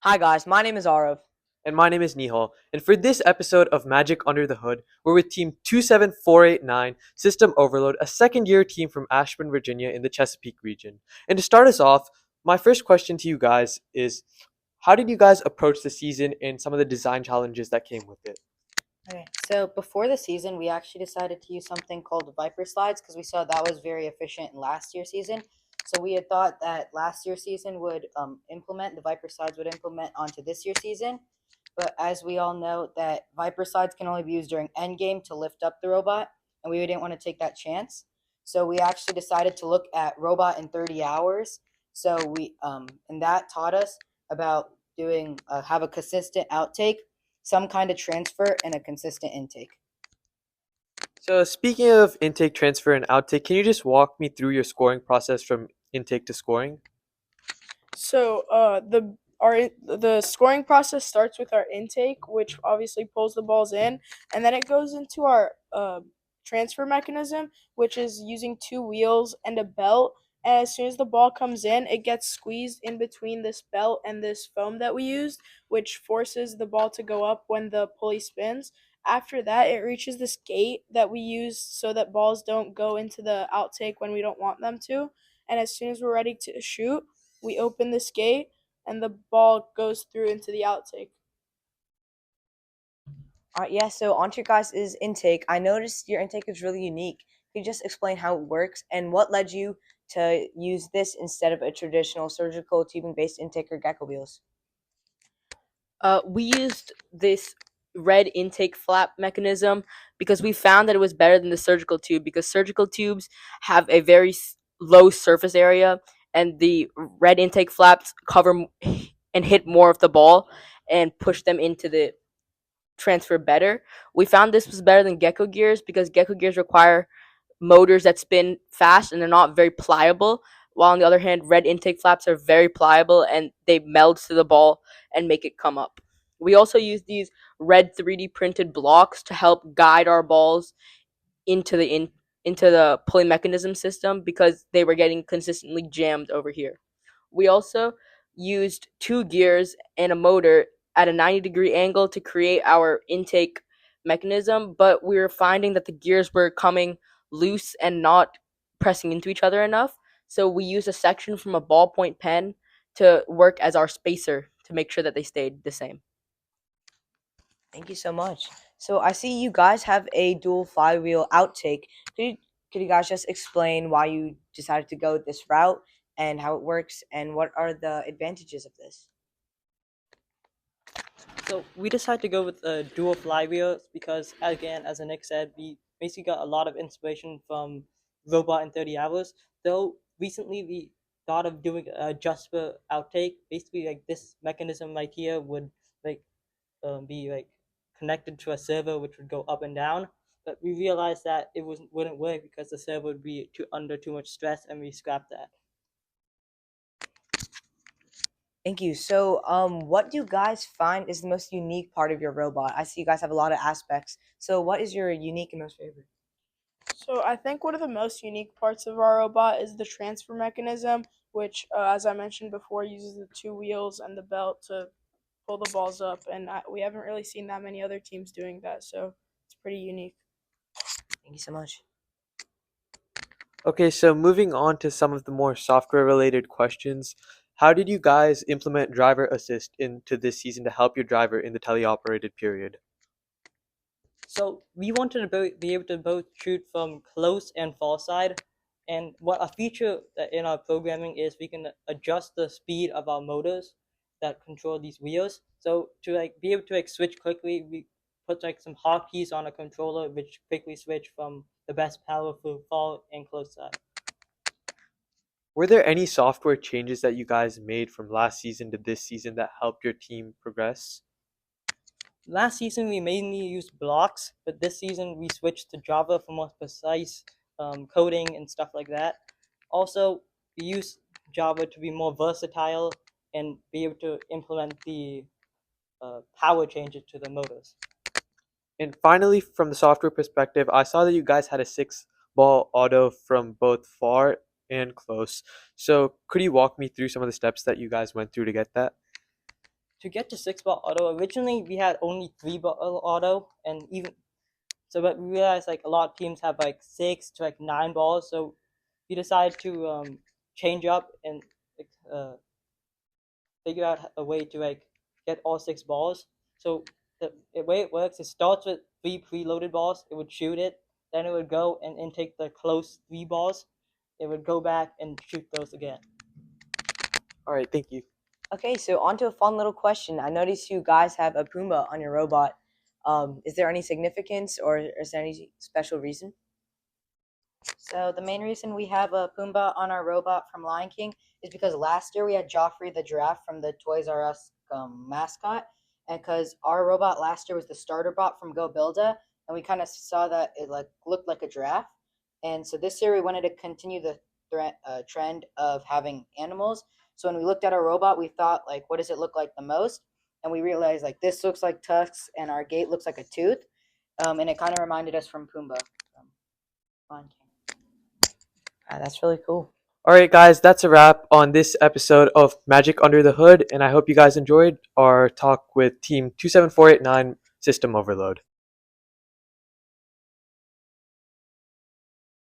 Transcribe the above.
Hi guys, my name is Arav. And my name is Nihal. And for this episode of Magic Under the Hood, we're with Team 27489 System Overload, a second year team from Ashburn, Virginia in the Chesapeake region. And to start us off, my first question to you guys is how did you guys approach the season and some of the design challenges that came with it? Okay, so before the season, we actually decided to use something called Viper Slides because we saw that was very efficient in last year's season. So we had thought that last year's season would implement the Viper Slides would implement onto this year's season. But as we all know, that Viper Slides can only be used during end game to lift up the robot, and we didn't want to take that chance. So we actually decided to look at robot in 30 hours. So we and that taught us about doing have a consistent outtake, some kind of transfer, and a consistent intake. So, speaking of intake, transfer, and outtake, can you just walk me through your scoring process from intake to scoring? The scoring process starts with our intake, which obviously pulls the balls in, and then it goes into our transfer mechanism, which is using two wheels and a belt. And as soon as the ball comes in, it gets squeezed in between this belt and this foam that we used, which forces the ball to go up when the pulley spins. After that, it reaches this gate that we use so that balls don't go into the outtake when we don't want them to. And as soon as we're ready to shoot, we open this gate and the ball goes through into the outtake. All right, yeah. So onto your guys' intake. I noticed your intake is really unique. Can you just explain how it works and what led you to use this instead of a traditional surgical tubing-based intake or gecko wheels? We used this red intake flap mechanism because we found that it was better than the surgical tube because surgical tubes have a very low surface area and the red intake flaps cover and hit more of the ball and push them into the transfer better. We found this was better than gecko gears because gecko gears require motors that spin fast and they're not very pliable. While on the other hand, red intake flaps are very pliable and they meld to the ball and make it come up. We also use these red 3D printed blocks to help guide our balls into the pulley mechanism system because they were getting consistently jammed over here. We also used two gears and a motor at a 90-degree angle to create our intake mechanism, but we were finding that the gears were coming loose and not pressing into each other enough. So we used a section from a ballpoint pen to work as our spacer to make sure that they stayed the same. Thank you so much. So I see you guys have a dual flywheel outtake. Could you guys just explain why you decided to go this route and how it works and what are the advantages of this? So we decided to go with dual flywheels because, again, as Nick said, we basically got a lot of inspiration from Robot in 30 Hours. Though recently we thought of doing a Jasper outtake. Basically, like this mechanism right here would like be like connected to a servo, which would go up and down. But we realized that wouldn't work because the servo would be under too much stress, and we scrapped that. Thank you. So, what do you guys find is the most unique part of your robot? I see you guys have a lot of aspects. So, what is your unique and most favorite? So I think one of the most unique parts of our robot is the transfer mechanism, which, as I mentioned before, uses the two wheels and the belt to pull the balls up. And we haven't really seen that many other teams doing that, so it's pretty unique. Thank you so much. Okay, so moving on to some of the more software related questions. How did you guys implement driver assist into this season to help your driver in the teleoperated period? So we wanted to be able to both shoot from close and far side. And what a feature in our programming is we can adjust the speed of our motors that control these wheels. So to like be able to like switch quickly, we put like some hotkeys on a controller which quickly switch from the best power for far and close side. Were there any software changes that you guys made from last season to this season that helped your team progress? Last season we mainly used blocks, but this season we switched to Java for more precise coding and stuff like that. Also, we use Java to be more versatile and be able to implement the power changes to the motors. And finally, from the software perspective, I saw that you guys had a 6 ball auto from both far and close. So could you walk me through some of the steps that you guys went through to get that? to get to 6-ball auto, originally we had only 3-ball auto, and even so, but we realized like a lot of teams have like 6 to like 9 balls, so we decided to change up and like, figure out a way to like get all 6 balls. So the way it works, it starts with 3 preloaded balls. It would shoot it, then it would go and intake the close 3 balls. It would go back and shoot those again. All right, thank you. Okay, so on to a fun little question. I noticed you guys have a Pumbaa on your robot. Is there any significance or is there any special reason? So the main reason we have a Pumbaa on our robot from Lion King is because last year we had Joffrey the giraffe from the Toys R Us mascot, and because our robot last year was the starter bot from Go Builda, and we kind of saw that it like looked like a giraffe, and so this year we wanted to continue the trend of having animals. So when we looked at our robot, we thought like, what does it look like the most? And we realized like this looks like tusks, and our gate looks like a tooth, and it kind of reminded us from Pumbaa from Lion King. That's really cool. All right, guys, that's a wrap on this episode of Magic Under the Hood, and I hope you guys enjoyed our talk with Team 27489 System Overload.